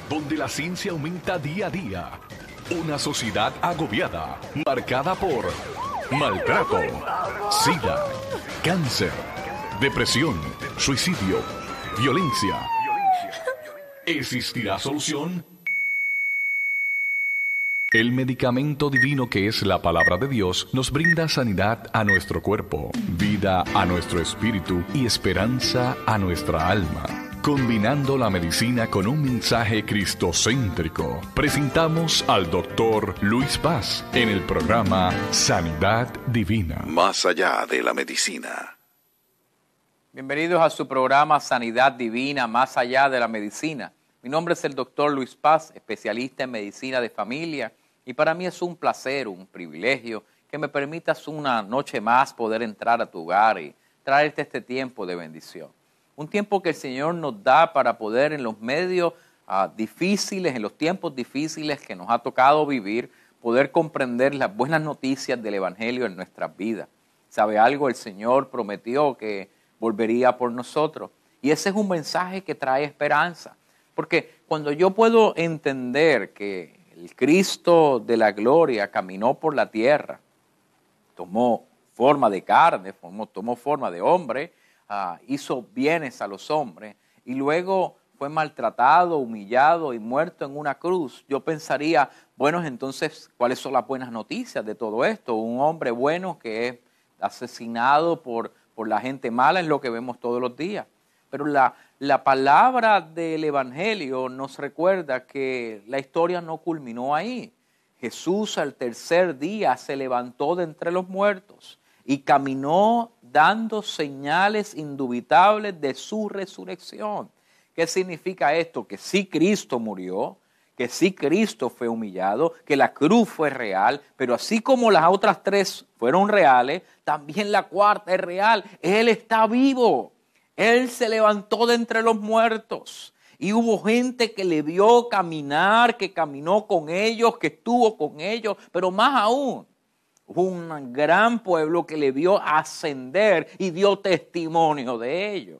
donde la ciencia aumenta día a día. Una sociedad agobiada, marcada por maltrato, SIDA, cáncer, depresión, suicidio, violencia. ¿Existirá solución? El medicamento divino que es la palabra de Dios nos brinda sanidad a nuestro cuerpo, vida a nuestro espíritu y esperanza a nuestra alma. Combinando la medicina con un mensaje cristocéntrico, presentamos al Dr. Luis Paz en el programa Sanidad Divina. Más allá de la medicina. Bienvenidos a su programa Sanidad Divina, Más allá de la medicina. Mi nombre es el Dr. Luis Paz, especialista en medicina de familia, y para mí es un placer, un privilegio que me permitas una noche más poder entrar a tu hogar y traerte este tiempo de bendición. Un tiempo que el Señor nos da para poder en los medios difíciles, en los tiempos difíciles que nos ha tocado vivir, poder comprender las buenas noticias del Evangelio en nuestras vidas. ¿Sabe algo? El Señor prometió que volvería por nosotros. Y ese es un mensaje que trae esperanza. Porque cuando yo puedo entender que el Cristo de la gloria caminó por la tierra, tomó forma de carne, tomó forma de hombre, hizo bienes a los hombres y luego fue maltratado, humillado y muerto en una cruz, yo pensaría, bueno, entonces, ¿cuáles son las buenas noticias de todo esto? Un hombre bueno que es asesinado por la gente mala es lo que vemos todos los días. Pero la palabra del Evangelio nos recuerda que la historia no culminó ahí. Jesús al tercer día se levantó de entre los muertos y caminó dando señales indubitables de su resurrección. ¿Qué significa esto? Que sí Cristo murió, que sí Cristo fue humillado, que la cruz fue real, pero así como las otras tres fueron reales, también la cuarta es real. Él está vivo. Él se levantó de entre los muertos y hubo gente que le vio caminar, que caminó con ellos, que estuvo con ellos, pero más aún, hubo un gran pueblo que le vio ascender y dio testimonio de ello.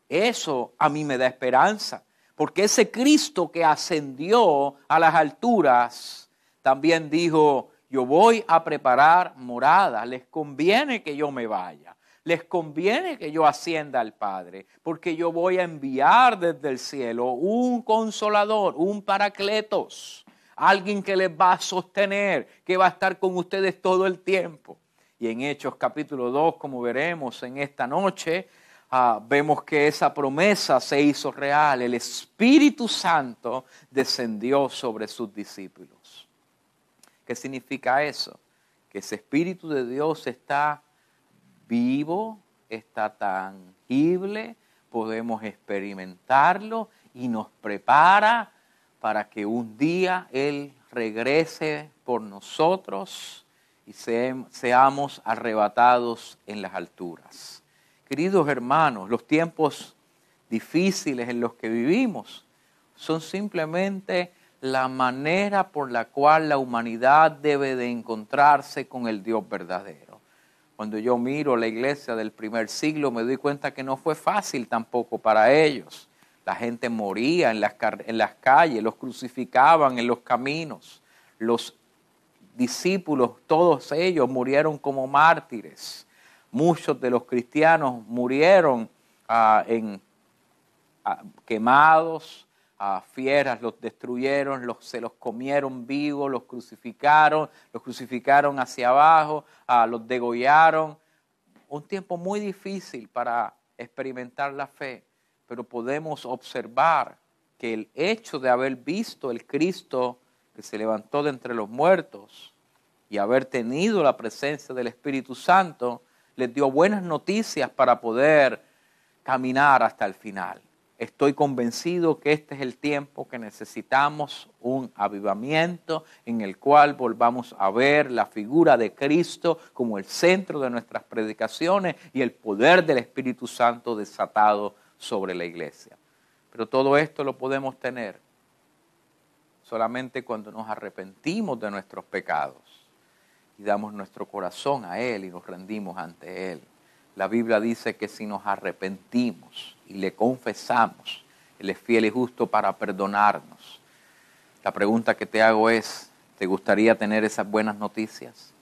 Eso a mí me da esperanza, porque ese Cristo que ascendió a las alturas también dijo, yo voy a preparar morada, les conviene que yo me vaya. Les conviene que yo ascienda al Padre, porque yo voy a enviar desde el cielo un consolador, un paracletos, alguien que les va a sostener, que va a estar con ustedes todo el tiempo. Y en Hechos capítulo 2, como veremos en esta noche, vemos que esa promesa se hizo real. El Espíritu Santo descendió sobre sus discípulos. ¿Qué significa eso? Que ese Espíritu de Dios está vivo, está tangible, podemos experimentarlo y nos prepara para que un día Él regrese por nosotros y seamos arrebatados en las alturas. Queridos hermanos, los tiempos difíciles en los que vivimos son simplemente la manera por la cual la humanidad debe de encontrarse con el Dios verdadero. Cuando yo miro la iglesia del primer siglo, me doy cuenta que no fue fácil tampoco para ellos. La gente moría en las calles, los crucificaban en los caminos. Los discípulos, todos ellos murieron como mártires. Muchos de los cristianos murieron quemados. Fieras los destruyeron, se los comieron vivos, los crucificaron hacia abajo, los degollaron. Un tiempo muy difícil para experimentar la fe, pero podemos observar que el hecho de haber visto el Cristo que se levantó de entre los muertos y haber tenido la presencia del Espíritu Santo, les dio buenas noticias para poder caminar hasta el final. Estoy convencido que este es el tiempo que necesitamos un avivamiento en el cual volvamos a ver la figura de Cristo como el centro de nuestras predicaciones y el poder del Espíritu Santo desatado sobre la iglesia. Pero todo esto lo podemos tener solamente cuando nos arrepentimos de nuestros pecados y damos nuestro corazón a Él y nos rendimos ante Él. La Biblia dice que si nos arrepentimos y le confesamos Él es fiel y justo para perdonarnos. La pregunta que te hago es, ¿te gustaría tener esas buenas noticias?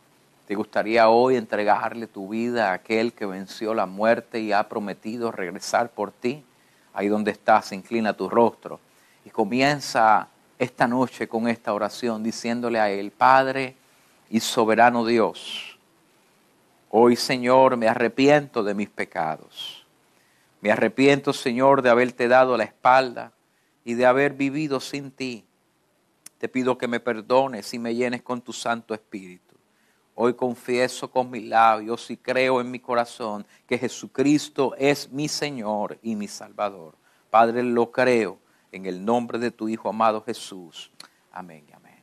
¿Te gustaría hoy entregarle tu vida a aquel que venció la muerte y ha prometido regresar por ti? Ahí donde estás, inclina tu rostro y comienza esta noche con esta oración diciéndole a Él: Padre y soberano Dios, hoy, Señor, me arrepiento de mis pecados. Me arrepiento, Señor, de haberte dado la espalda y de haber vivido sin ti. Te pido que me perdones y me llenes con tu Santo Espíritu. Hoy confieso con mis labios y creo en mi corazón que Jesucristo es mi Señor y mi Salvador. Padre, lo creo en el nombre de tu Hijo amado Jesús. Amén y amén.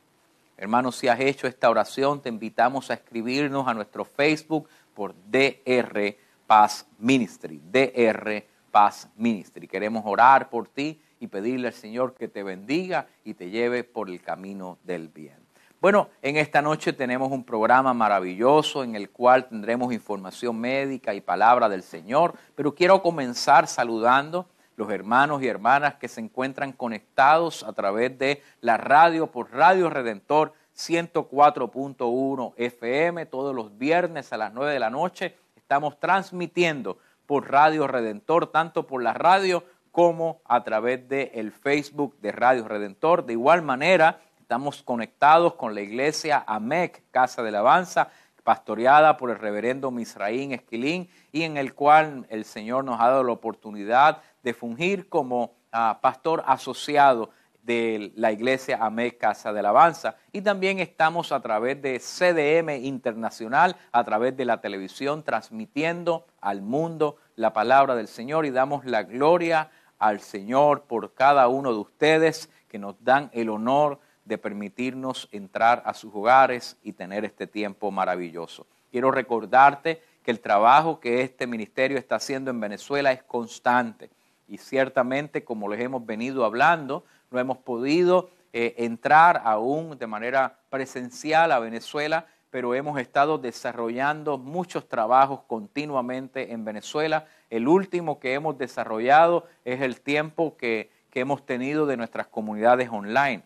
Hermanos, si has hecho esta oración, te invitamos a escribirnos a nuestro Facebook por DR Paz Ministry. DR Paz Ministry. Queremos orar por ti y pedirle al Señor que te bendiga y te lleve por el camino del bien. Bueno, en esta noche tenemos un programa maravilloso en el cual tendremos información médica y palabra del Señor, pero quiero comenzar saludando los hermanos y hermanas que se encuentran conectados a través de la radio por Radio Redentor 104.1 FM. Todos los viernes a las 9 de la noche estamos transmitiendo por Radio Redentor, tanto por la radio como a través del Facebook de Radio Redentor. De igual manera, estamos conectados con la iglesia AMEC, Casa de Alabanza, pastoreada por el reverendo Misraín Esquilín, y en el cual el Señor nos ha dado la oportunidad de fungir como pastor asociado de la iglesia AMEC, Casa de Alabanza. Y también estamos a través de CDM Internacional, a través de la televisión, transmitiendo al mundo la palabra del Señor, y damos la gloria al Señor por cada uno de ustedes que nos dan el honor de permitirnos entrar a sus hogares y tener este tiempo maravilloso. Quiero recordarte que el trabajo que este ministerio está haciendo en Venezuela es constante, y ciertamente, como les hemos venido hablando, no hemos podido entrar aún de manera presencial a Venezuela, pero hemos estado desarrollando muchos trabajos continuamente en Venezuela. El último que hemos desarrollado es el tiempo que hemos tenido de nuestras comunidades online.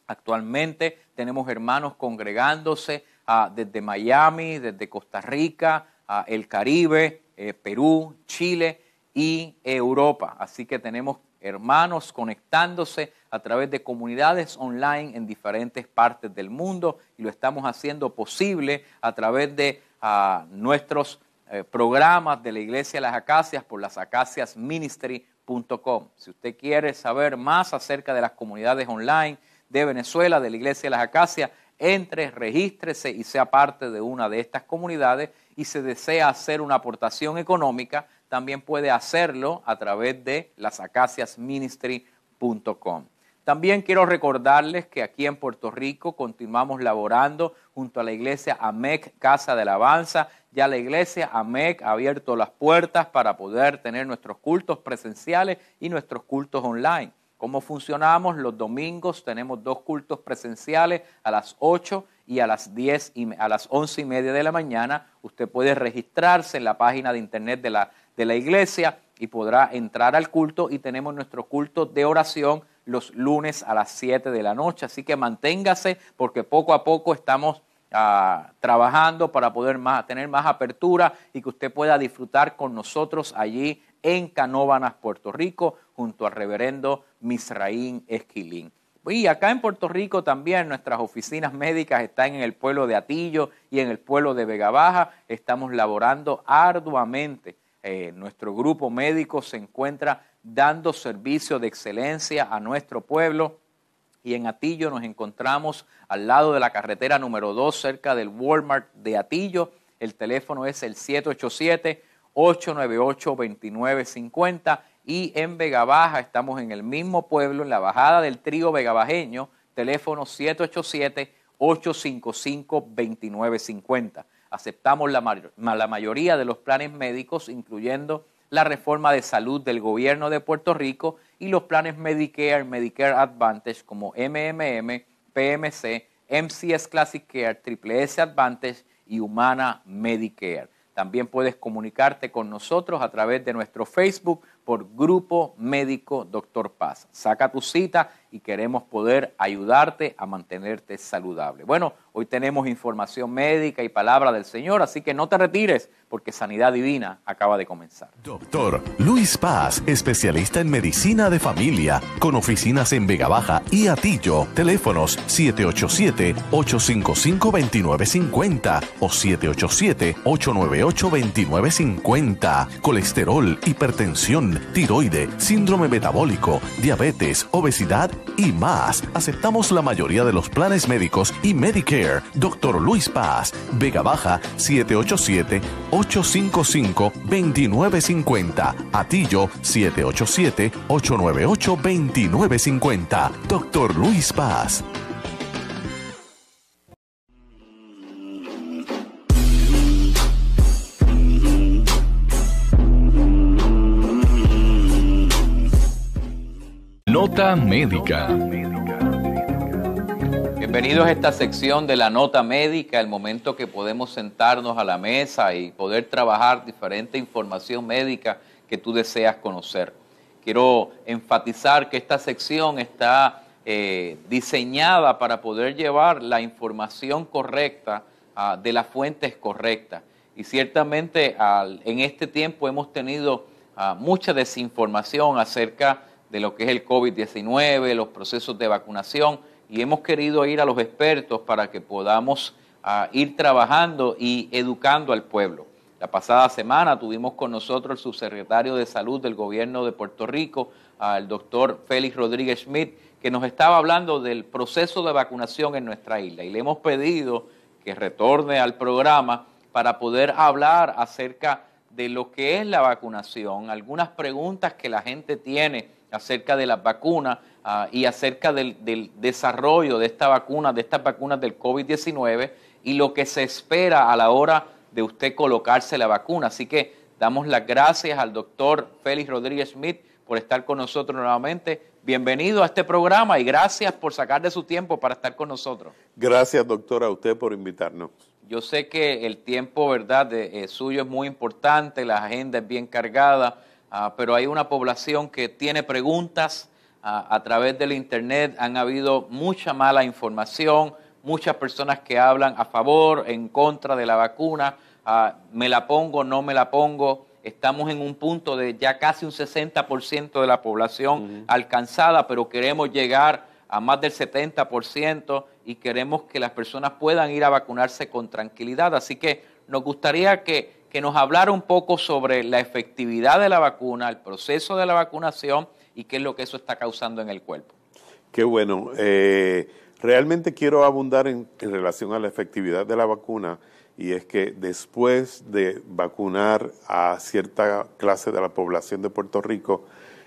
Actualmente tenemos hermanos congregándose desde Miami, desde Costa Rica, el Caribe, Perú, Chile y Europa. Así que tenemos hermanos conectándose a través de comunidades online en diferentes partes del mundo, y lo estamos haciendo posible a través de nuestros programas de la Iglesia de las Acacias por lasacaciasministry.com. Si usted quiere saber más acerca de las comunidades online de Venezuela, de la Iglesia de las Acacias, entre, regístrese y sea parte de una de estas comunidades. Y si desea hacer una aportación económica, también puede hacerlo a través de lasacaciasministry.com. También quiero recordarles que aquí en Puerto Rico continuamos laborando junto a la iglesia AMEC, Casa de Alabanza. Ya la iglesia AMEC ha abierto las puertas para poder tener nuestros cultos presenciales y nuestros cultos online. ¿Cómo funcionamos? Los domingos tenemos 2 cultos presenciales a las 8 y a las 11:30 de la mañana. Usted puede registrarse en la página de internet de la iglesia y podrá entrar al culto, y tenemos nuestro culto de oración los lunes a las 7 de la noche. Así que manténgase, porque poco a poco estamos trabajando para poder tener más apertura y que usted pueda disfrutar con nosotros allí en Canóvanas, Puerto Rico, junto al reverendo Misraín Esquilín. Y acá en Puerto Rico también nuestras oficinas médicas están en el pueblo de Atillo y en el pueblo de Vega Baja. Estamos laborando arduamente. Nuestro grupo médico se encuentra dando servicio de excelencia a nuestro pueblo, y en Atillo nos encontramos al lado de la carretera número 2, cerca del Walmart de Atillo. El teléfono es el 787-898-2950, y en Vega Baja estamos en el mismo pueblo, en la bajada del Trío Vegabajeño, teléfono 787-855-2950. Aceptamos la mayoría de los planes médicos, incluyendo la reforma de salud del gobierno de Puerto Rico y los planes Medicare, Medicare Advantage como MMM, PMC, MCS Classic Care, Triple S Advantage y Humana Medicare. También puedes comunicarte con nosotros a través de nuestro Facebook por Grupo Médico Dr. Paz. Saca tu cita y queremos poder ayudarte a mantenerte saludable. Bueno, hoy tenemos información médica y palabra del Señor, así que no te retires porque Sanidad Divina acaba de comenzar. Doctor Luis Paz, especialista en medicina de familia, con oficinas en Vega Baja y Atillo. Teléfonos 787-855-2950 o 787-898-2950. Colesterol, hipertensión, tiroide, síndrome metabólico, diabetes, obesidad y más. Aceptamos la mayoría de los planes médicos y Medicare. Doctor Luis Paz, Vega Baja 787-855-2950. Atillo 787-898-2950. Doctor Luis Paz. Nota médica. Bienvenidos a esta sección de la nota médica, el momento que podemos sentarnos a la mesa y poder trabajar diferente información médica que tú deseas conocer. Quiero enfatizar que esta sección está diseñada para poder llevar la información correcta de las fuentes correctas. Y ciertamente en este tiempo hemos tenido mucha desinformación acerca de lo que es el COVID-19, los procesos de vacunación, y hemos querido ir a los expertos para que podamos ir trabajando y educando al pueblo. La pasada semana tuvimos con nosotros el subsecretario de Salud del Gobierno de Puerto Rico, el doctor Félix Rodríguez Schmidt, que nos estaba hablando del proceso de vacunación en nuestra isla, y le hemos pedido que retorne al programa para poder hablar acerca de lo que es la vacunación, algunas preguntas que la gente tiene acerca de las vacunas y acerca del desarrollo de estas vacunas del COVID-19 y lo que se espera a la hora de usted colocarse la vacuna. Así que damos las gracias al doctor Félix Rodríguez Schmidt por estar con nosotros nuevamente. Bienvenido a este programa y gracias por sacar de su tiempo para estar con nosotros. Gracias, doctor, a usted por invitarnos. Yo sé que el tiempo, ¿verdad?, suyo es muy importante, la agenda es bien cargada, pero hay una población que tiene preguntas a través del internet. Han habido mucha mala información, muchas personas que hablan a favor, en contra de la vacuna, me la pongo, no me la pongo. Estamos en un punto de ya casi un 60% de la población alcanzada, pero queremos llegar a más del 70% y queremos que las personas puedan ir a vacunarse con tranquilidad. Así que nos gustaría que nos hablara un poco sobre la efectividad de la vacuna, el proceso de la vacunación y qué es lo que eso está causando en el cuerpo. Qué bueno. Realmente quiero abundar en relación a la efectividad de la vacuna, y es que después de vacunar a cierta clase de la población de Puerto Rico,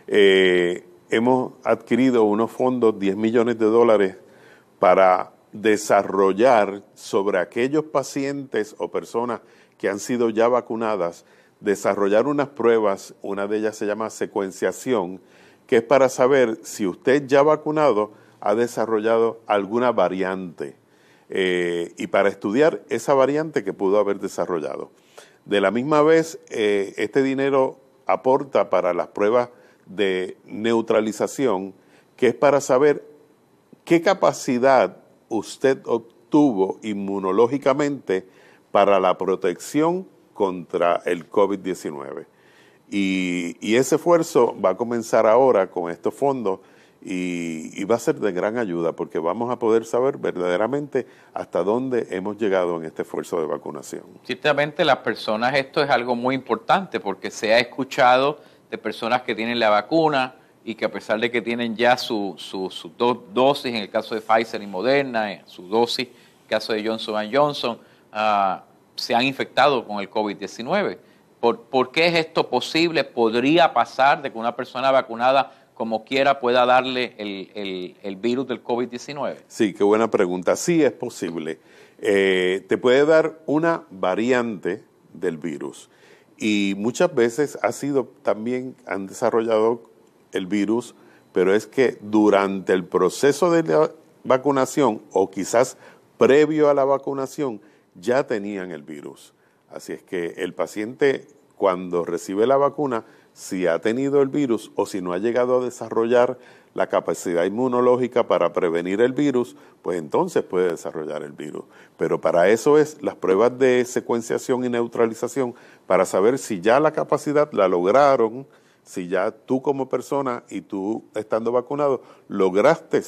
hemos adquirido unos fondos, $10 millones, para desarrollar sobre aquellos pacientes o personas que han sido ya vacunadas, desarrollar unas pruebas. Una de ellas se llama secuenciación, que es para saber si usted ya vacunado ha desarrollado alguna variante y para estudiar esa variante que pudo haber desarrollado. De la misma vez, este dinero aporta para las pruebas de neutralización, que es para saber qué capacidad usted obtuvo inmunológicamente para la protección contra el COVID-19. Y ese esfuerzo va a comenzar ahora con estos fondos y va a ser de gran ayuda porque vamos a poder saber verdaderamente hasta dónde hemos llegado en este esfuerzo de vacunación. Ciertamente las personas, esto es algo muy importante porque se ha escuchado de personas que tienen la vacuna y que a pesar de que tienen ya su dosis, en el caso de Pfizer y Moderna, su dosis, en el caso de Johnson & Johnson, se han infectado con el COVID-19. ¿Por qué es esto posible? ¿Podría pasar de que una persona vacunada como quiera pueda darle el virus del COVID-19? Sí, qué buena pregunta. Sí, es posible. Te puede dar una variante del virus y muchas veces han desarrollado el virus, pero es que durante el proceso de la vacunación o quizás previo a la vacunación ya tenían el virus. Así es que el paciente cuando recibe la vacuna si ha tenido el virus o si no ha llegado a desarrollar la capacidad inmunológica para prevenir el virus, pues entonces puede desarrollar el virus. Pero para eso es las pruebas de secuenciación y neutralización, para saber si ya la capacidad la lograron, si ya tú como persona y tú estando vacunado lograste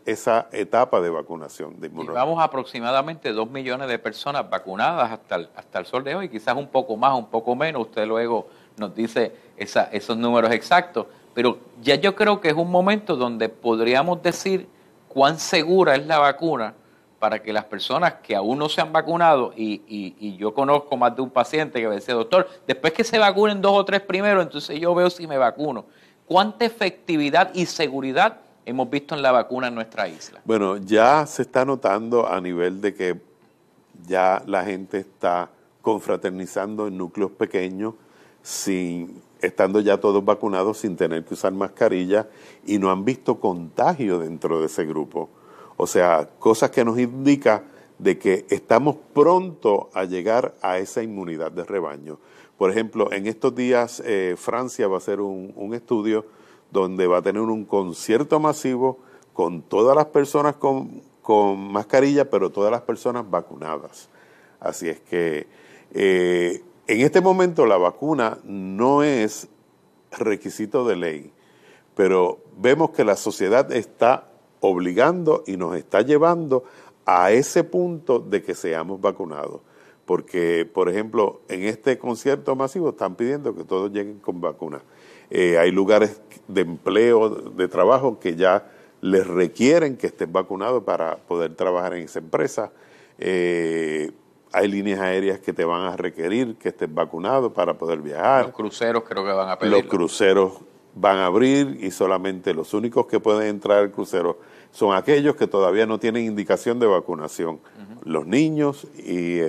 esa etapa de vacunación. De Llevamos aproximadamente 2 millones de personas vacunadas hasta el sol de hoy, quizás un poco más, un poco menos, usted luego nos dice esos números exactos, pero ya yo creo que es un momento donde podríamos decir cuán segura es la vacuna para que las personas que aún no se han vacunado, y yo conozco más de un paciente que me decía, doctor, después que se vacunen 2 o 3 primero, entonces yo veo si me vacuno. ¿Cuánta efectividad y seguridad hemos visto en la vacuna en nuestra isla? Bueno, ya se está notando a nivel de que ya la gente está confraternizando en núcleos pequeños, estando ya todos vacunados sin tener que usar mascarilla, y no han visto contagio dentro de ese grupo. O sea, cosas que nos indica de que estamos pronto a llegar a esa inmunidad de rebaño. Por ejemplo, en estos días Francia va a hacer un estudio donde va a tener un concierto masivo con todas las personas con mascarilla, pero todas las personas vacunadas. Así es que en este momento la vacuna no es requisito de ley, pero vemos que la sociedad está obligando y nos está llevando a ese punto de que seamos vacunados. Porque, por ejemplo, en este concierto masivo están pidiendo que todos lleguen con vacunas. Hay lugares de empleo, de trabajo, que ya les requieren que estén vacunados para poder trabajar en esa empresa. Hay líneas aéreas que te van a requerir que estés vacunado para poder viajar. Los cruceros creo que van a pedir. Los cruceros van a abrir y solamente los únicos que pueden entrar al crucero son aquellos que todavía no tienen indicación de vacunación. Los niños y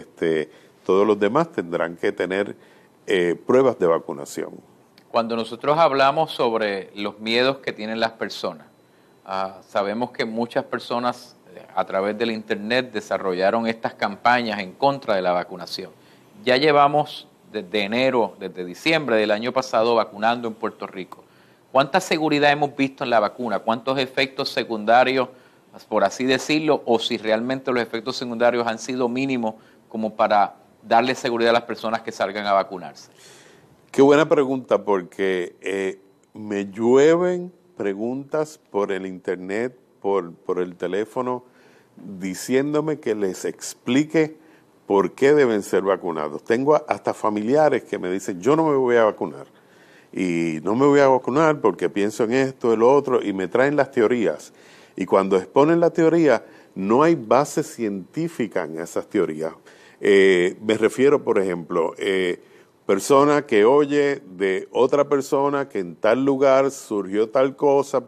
todos los demás tendrán que tener pruebas de vacunación. Cuando nosotros hablamos sobre los miedos que tienen las personas, sabemos que muchas personas a través del internet desarrollaron estas campañas en contra de la vacunación. Ya llevamos desde diciembre del año pasado vacunando en Puerto Rico. ¿Cuánta seguridad hemos visto en la vacuna? ¿Cuántos efectos secundarios, por así decirlo, o si realmente los efectos secundarios han sido mínimos como para darle seguridad a las personas que salgan a vacunarse? Qué buena pregunta, porque me llueven preguntas por el internet, por el teléfono, diciéndome que les explique por qué deben ser vacunados. Tengo hasta familiares que me dicen, yo no me voy a vacunar. Y no me voy a vacunar porque pienso en esto, el otro, y me traen las teorías. Y cuando exponen la teoría, no hay base científica en esas teorías. Me refiero, por ejemplo, persona que oye de otra persona que en tal lugar surgió tal cosa,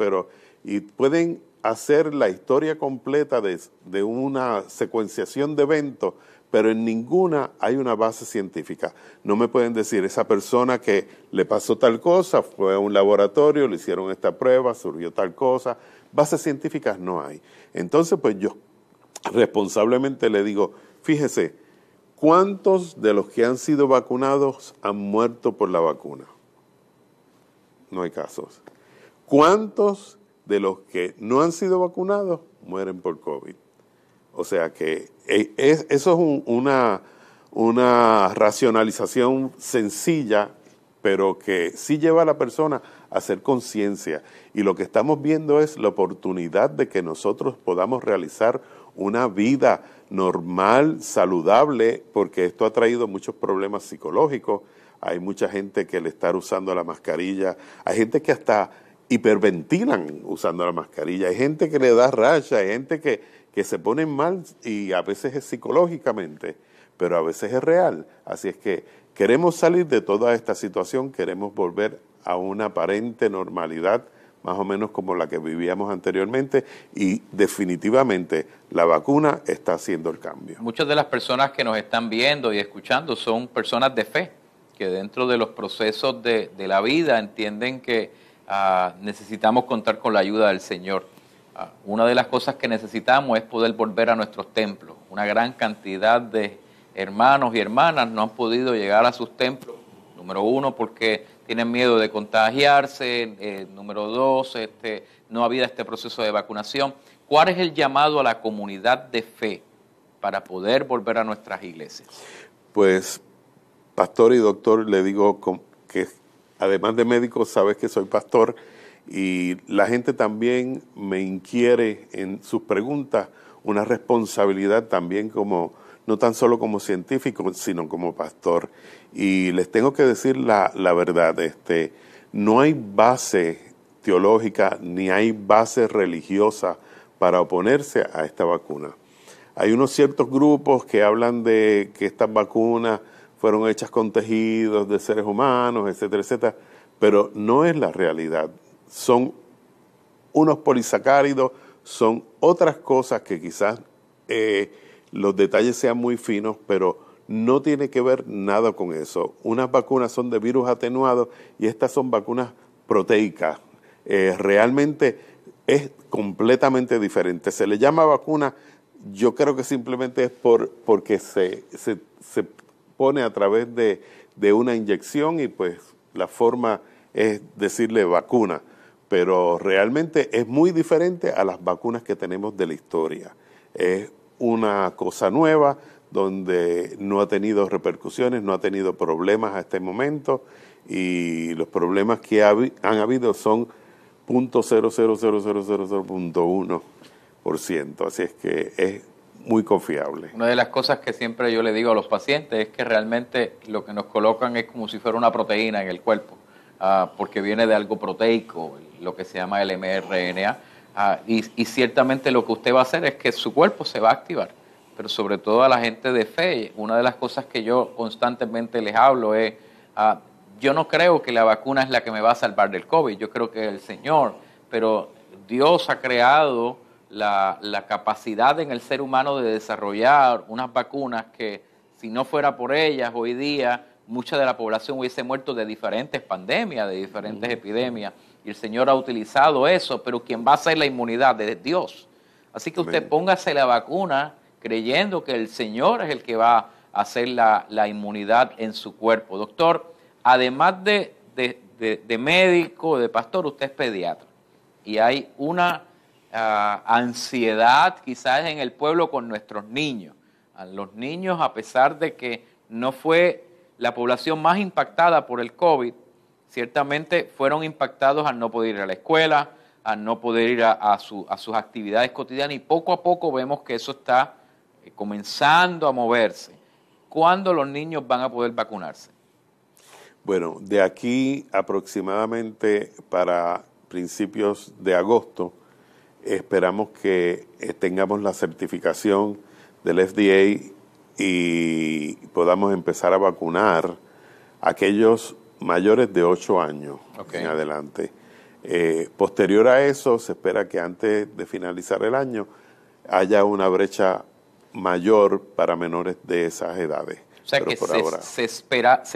y pueden hacer la historia completa de una secuenciación de eventos, pero en ninguna hay una base científica. No me pueden decir, esa persona que le pasó tal cosa, fue a un laboratorio, le hicieron esta prueba, surgió tal cosa. Bases científicas no hay. Entonces, pues yo responsablemente le digo, fíjese, ¿cuántos de los que han sido vacunados han muerto por la vacuna? No hay casos. ¿Cuántos de los que no han sido vacunados mueren por COVID? O sea que eso es una racionalización sencilla, pero que sí lleva a la persona a hacer conciencia. Y lo que estamos viendo es la oportunidad de que nosotros podamos realizar una vida normal, saludable, porque esto ha traído muchos problemas psicológicos. Hay mucha gente que le está usando la mascarilla, hay gente que hasta hiperventilan usando la mascarilla, hay gente que le da racha, hay gente que se ponen mal, y a veces es psicológicamente, pero a veces es real. Así es que queremos salir de toda esta situación, queremos volver a una aparente normalidad, más o menos como la que vivíamos anteriormente, y definitivamente la vacuna está haciendo el cambio. Muchas de las personas que nos están viendo y escuchando son personas de fe, que dentro de los procesos de la vida entienden que necesitamos contar con la ayuda del Señor. Una de las cosas que necesitamos es poder volver a nuestros templos. Una gran cantidad de hermanos y hermanas no han podido llegar a sus templos, Número uno, porque tienen miedo de contagiarse. Número dos, no ha habido este proceso de vacunación. ¿Cuál es el llamado a la comunidad de fe para poder volver a nuestras iglesias? Pues, pastor y doctor, le digo que además de médico, sabes que soy pastor y la gente también me inquiere en sus preguntas una responsabilidad también como, no tan solo como científico, sino como pastor. Y les tengo que decir la verdad, no hay base teológica ni hay base religiosa para oponerse a esta vacuna. Hay unos ciertos grupos que hablan de que estas vacunas fueron hechas con tejidos de seres humanos, etcétera, etcétera, pero no es la realidad. Son unos polisacáridos, son otras cosas que quizás los detalles sean muy finos, pero no tiene que ver nada con eso. Unas vacunas son de virus atenuado y estas son vacunas proteicas. Realmente es completamente diferente. Se le llama vacuna, yo creo que simplemente es porque se pone a través de una inyección y pues la forma es decirle vacuna, pero realmente es muy diferente a las vacunas que tenemos de la historia. Es una cosa nueva donde no ha tenido repercusiones, no ha tenido problemas a este momento y los problemas que han habido son 0.00000.1%, así es que es muy confiable. Una de las cosas que siempre yo le digo a los pacientes es que realmente lo que nos colocan es como si fuera una proteína en el cuerpo, porque viene de algo proteico, lo que se llama el mRNA, y ciertamente lo que usted va a hacer es que su cuerpo se va a activar, pero sobre todo a la gente de fe, una de las cosas que yo constantemente les hablo es, yo no creo que la vacuna es la que me va a salvar del COVID, yo creo que el Señor, pero Dios ha creado la capacidad en el ser humano de desarrollar unas vacunas que si no fuera por ellas hoy día mucha de la población hubiese muerto de diferentes pandemias, de diferentes epidemias, y el Señor ha utilizado eso, pero quien va a hacer la inmunidad es Dios. Así que usted póngase la vacuna creyendo que el Señor es el que va a hacer la inmunidad en su cuerpo. Doctor, además de médico, de pastor, usted es pediatra, y hay una ansiedad quizás en el pueblo con nuestros niños. A los niños, a pesar de que no fue la población más impactada por el COVID, ciertamente fueron impactados al no poder ir a la escuela, al no poder ir a sus actividades cotidianas, y poco a poco vemos que eso está comenzando a moverse. ¿Cuándo los niños van a poder vacunarse? Bueno, de aquí aproximadamente para principios de agosto, esperamos que tengamos la certificación del FDA y podamos empezar a vacunar a aquellos mayores de 8 años en adelante. Posterior a eso, se espera que antes de finalizar el año haya una brecha mayor para menores de esas edades. O sea, que se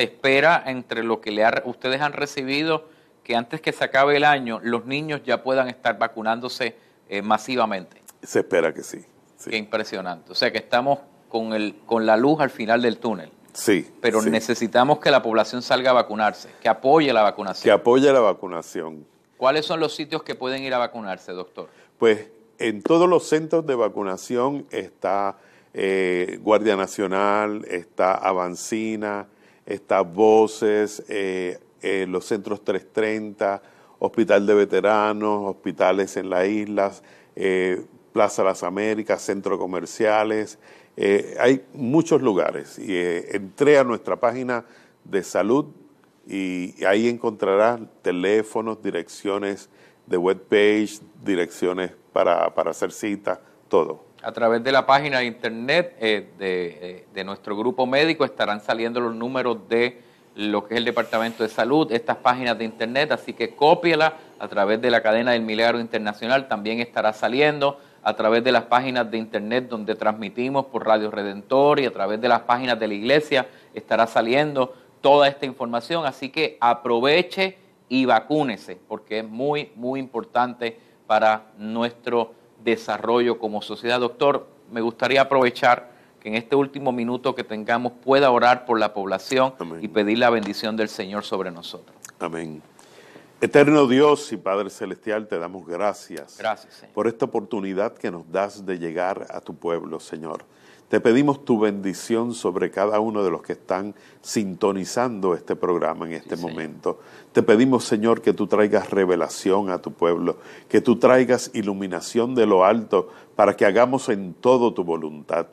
espera entre lo que ustedes han recibido, que antes que se acabe el año, los niños ya puedan estar vacunándose masivamente. Se espera que sí. Qué impresionante. O sea, que estamos con la luz al final del túnel. Sí. Pero sí. Necesitamos que la población salga a vacunarse, que apoye la vacunación. Que apoye la vacunación. ¿Cuáles son los sitios que pueden ir a vacunarse, doctor? Pues en todos los centros de vacunación está Guardia Nacional, está Avancina, está Voces, los centros 330, Hospital de Veteranos, hospitales en las islas, Plaza Las Américas, centros comerciales. Hay muchos lugares. Y entré a nuestra página de salud y ahí encontrarás teléfonos, direcciones de webpage, direcciones para hacer cita, todo. A través de la página de internet de nuestro grupo médico estarán saliendo los números de lo que es el Departamento de Salud, estas páginas de internet, así que cópiela a través de la cadena del Milagro Internacional, también estará saliendo a través de las páginas de internet donde transmitimos por Radio Redentor y a través de las páginas de la iglesia estará saliendo toda esta información, así que aproveche y vacúnese, porque es muy, muy importante para nuestro desarrollo como sociedad. Doctor, me gustaría aprovechar que en este último minuto que tengamos pueda orar por la población. Amén. Y pedir la bendición del Señor sobre nosotros. Amén. Eterno Dios y Padre Celestial, te damos gracias. Gracias, Señor. Por esta oportunidad que nos das de llegar a tu pueblo, Señor. Te pedimos tu bendición sobre cada uno de los que están sintonizando este programa en este momento. Te pedimos, Señor, que tú traigas revelación a tu pueblo, que tú traigas iluminación de lo alto para que hagamos en todo tu voluntad.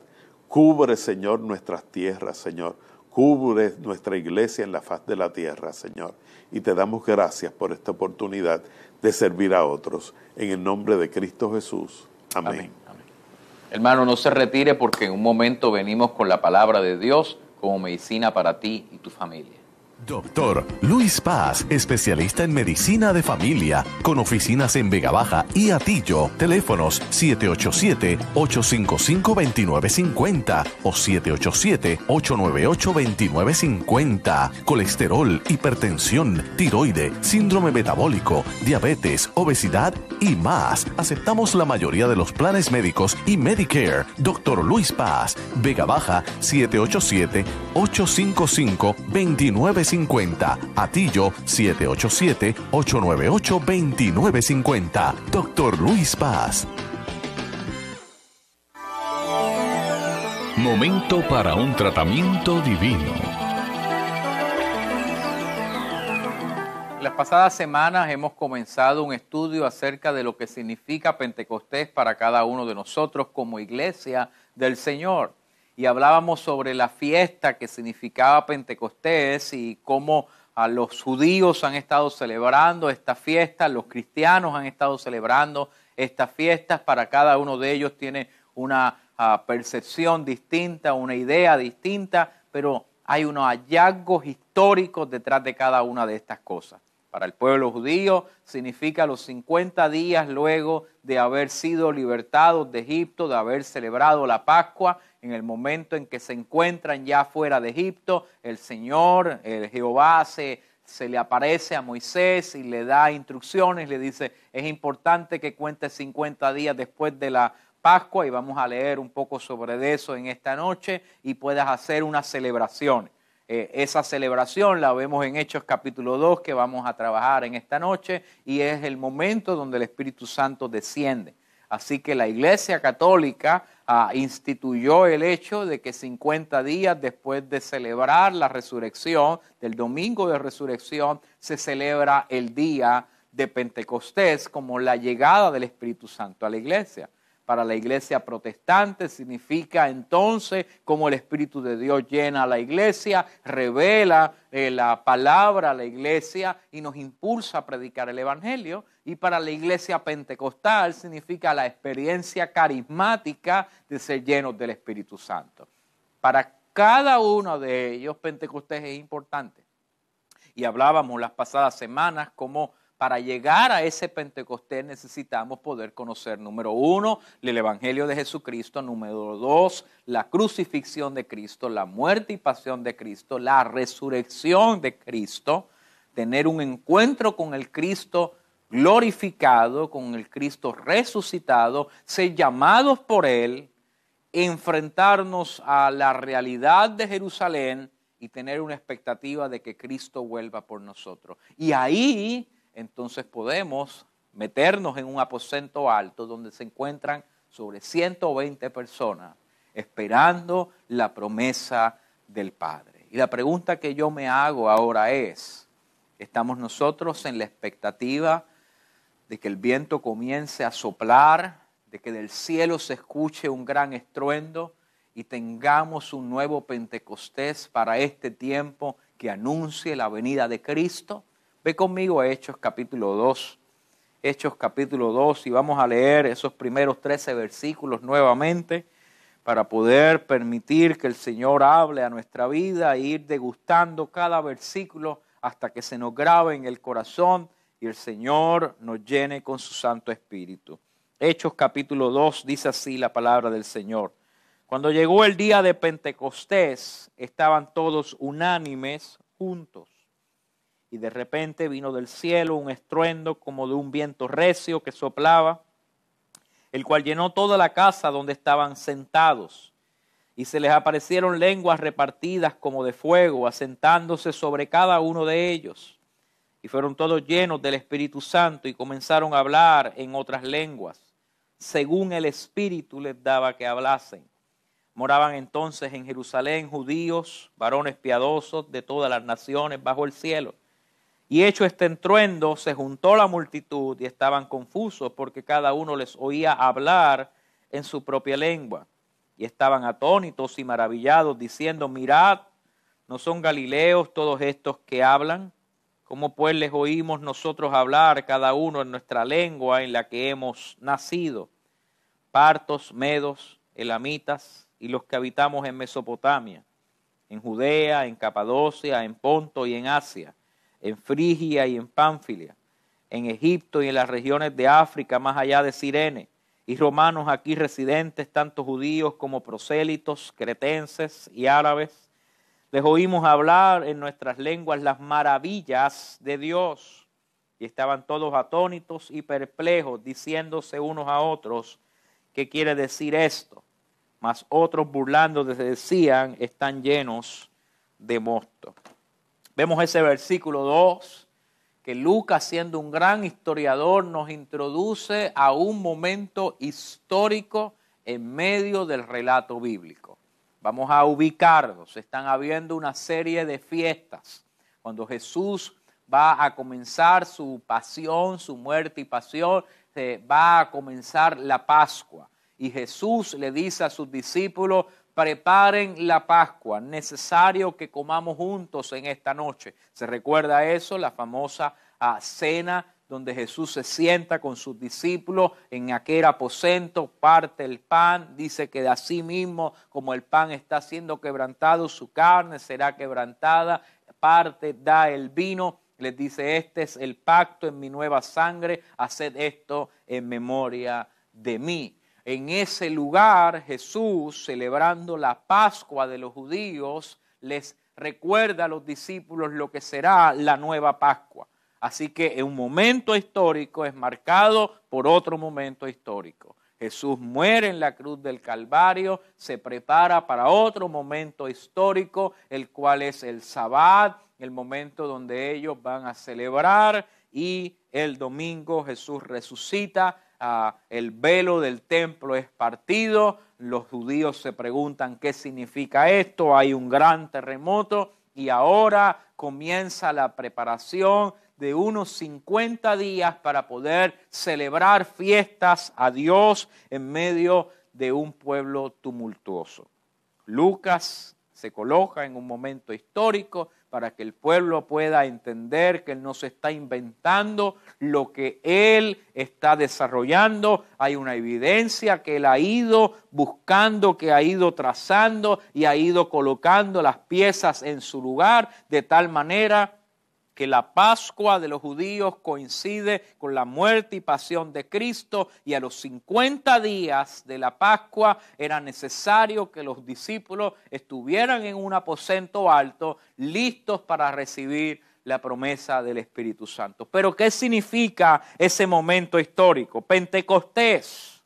Cubre, Señor, nuestras tierras, Señor. Cubre nuestra iglesia en la faz de la tierra, Señor. Y te damos gracias por esta oportunidad de servir a otros. En el nombre de Cristo Jesús. Amén. Amén. Amén. Hermano, no se retire porque en un momento venimos con la palabra de Dios como medicina para ti y tu familia. Doctor Luis Paz, especialista en medicina de familia, con oficinas en Vega Baja y Atillo. Teléfonos 787-855-2950 o 787-898-2950. Colesterol, hipertensión, tiroide, síndrome metabólico, diabetes, obesidad y más. Aceptamos la mayoría de los planes médicos y Medicare. Doctor Luis Paz, Vega Baja 787-855-2950. Atillo 787-898-2950. Doctor Luis Paz. Momento para un tratamiento divino. Las pasadas semanas hemos comenzado un estudio acerca de lo que significa Pentecostés para cada uno de nosotros como iglesia del Señor. Y hablábamos sobre la fiesta que significaba Pentecostés y cómo a los judíos han estado celebrando esta fiesta, los cristianos han estado celebrando estas fiestas. Para cada uno de ellos tiene una percepción distinta, una idea distinta, pero hay unos hallazgos históricos detrás de cada una de estas cosas. Para el pueblo judío significa los 50 días luego de haber sido libertados de Egipto, de haber celebrado la Pascua. En el momento en que se encuentran ya fuera de Egipto, el Señor, el Jehová, se le aparece a Moisés y le da instrucciones, le dice, es importante que cuentes 50 días después de la Pascua, y vamos a leer un poco sobre eso en esta noche, y puedas hacer una celebración. Esa celebración la vemos en Hechos capítulo 2, que vamos a trabajar en esta noche, y es el momento donde el Espíritu Santo desciende. Así que la Iglesia Católica instituyó el hecho de que 50 días después de celebrar la resurrección, del domingo de resurrección, se celebra el día de Pentecostés como la llegada del Espíritu Santo a la iglesia. Para la iglesia protestante significa entonces cómo el Espíritu de Dios llena a la iglesia, revela la palabra a la iglesia y nos impulsa a predicar el Evangelio. Y para la iglesia pentecostal significa la experiencia carismática de ser llenos del Espíritu Santo. Para cada uno de ellos, Pentecostés es importante. Y hablábamos las pasadas semanas cómo para llegar a ese Pentecostés necesitamos poder conocer, número 1, el Evangelio de Jesucristo, número 2, la crucifixión de Cristo, la muerte y pasión de Cristo, la resurrección de Cristo, tener un encuentro con el Cristo glorificado, con el Cristo resucitado, ser llamados por Él, enfrentarnos a la realidad de Jerusalén y tener una expectativa de que Cristo vuelva por nosotros. Y ahí entonces podemos meternos en un aposento alto donde se encuentran sobre 120 personas esperando la promesa del Padre. Y la pregunta que yo me hago ahora es, ¿estamos nosotros en la expectativa de que el viento comience a soplar, de que del cielo se escuche un gran estruendo y tengamos un nuevo Pentecostés para este tiempo que anuncie la venida de Cristo? Ve conmigo a Hechos capítulo 2. Hechos capítulo 2 y vamos a leer esos primeros 13 versículos nuevamente para poder permitir que el Señor hable a nuestra vida e ir degustando cada versículo hasta que se nos grabe en el corazón y el Señor nos llene con su Santo Espíritu. Hechos capítulo 2 dice así la palabra del Señor. Cuando llegó el día de Pentecostés, estaban todos unánimes juntos. Y de repente vino del cielo un estruendo como de un viento recio que soplaba, el cual llenó toda la casa donde estaban sentados. Y se les aparecieron lenguas repartidas como de fuego, asentándose sobre cada uno de ellos. Y fueron todos llenos del Espíritu Santo y comenzaron a hablar en otras lenguas, según el Espíritu les daba que hablasen. Moraban entonces en Jerusalén judíos, varones piadosos de todas las naciones bajo el cielo. Y hecho este estruendo, se juntó la multitud y estaban confusos porque cada uno les oía hablar en su propia lengua. Y estaban atónitos y maravillados, diciendo, mirad, ¿no son galileos todos estos que hablan? ¿Cómo pues les oímos nosotros hablar cada uno en nuestra lengua en la que hemos nacido? Partos, medos, elamitas y los que habitamos en Mesopotamia, en Judea, en Capadocia, en Ponto y en Asia, en Frigia y en Pánfilia, en Egipto y en las regiones de África más allá de Cirene, y romanos aquí residentes, tanto judíos como prosélitos, cretenses y árabes. Les oímos hablar en nuestras lenguas las maravillas de Dios. Y estaban todos atónitos y perplejos, diciéndose unos a otros, ¿qué quiere decir esto? Mas otros burlándose decían, están llenos de mosto. Vemos ese versículo 2, que Lucas, siendo un gran historiador, nos introduce a un momento histórico en medio del relato bíblico. Vamos a ubicarnos. Están habiendo una serie de fiestas. Cuando Jesús va a comenzar su pasión, su muerte y pasión, va a comenzar la Pascua. Y Jesús le dice a sus discípulos, preparen la Pascua, necesario que comamos juntos en esta noche. ¿Se recuerda eso? La famosa cena donde Jesús se sienta con sus discípulos en aquel aposento, parte el pan, dice que de así mismo como el pan está siendo quebrantado, su carne será quebrantada, parte, da el vino, les dice, este es el pacto en mi nueva sangre, haced esto en memoria de mí. En ese lugar, Jesús, celebrando la Pascua de los judíos, les recuerda a los discípulos lo que será la nueva Pascua. Así que un momento histórico es marcado por otro momento histórico. Jesús muere en la cruz del Calvario, se prepara para otro momento histórico, el cual es el Sabbat, el momento donde ellos van a celebrar, y el domingo Jesús resucita. El velo del templo es partido, los judíos se preguntan qué significa esto, hay un gran terremoto y ahora comienza la preparación de unos 50 días para poder celebrar fiestas a Dios en medio de un pueblo tumultuoso. Lucas se coloca en un momento histórico para que el pueblo pueda entender que Él no se está inventando lo que Él está desarrollando. Hay una evidencia que Él ha ido buscando, que ha ido trazando y ha ido colocando las piezas en su lugar de tal manera que la Pascua de los judíos coincide con la muerte y pasión de Cristo, y a los 50 días de la Pascua era necesario que los discípulos estuvieran en un aposento alto, listos para recibir la promesa del Espíritu Santo. Pero ¿qué significa ese momento histórico? Pentecostés.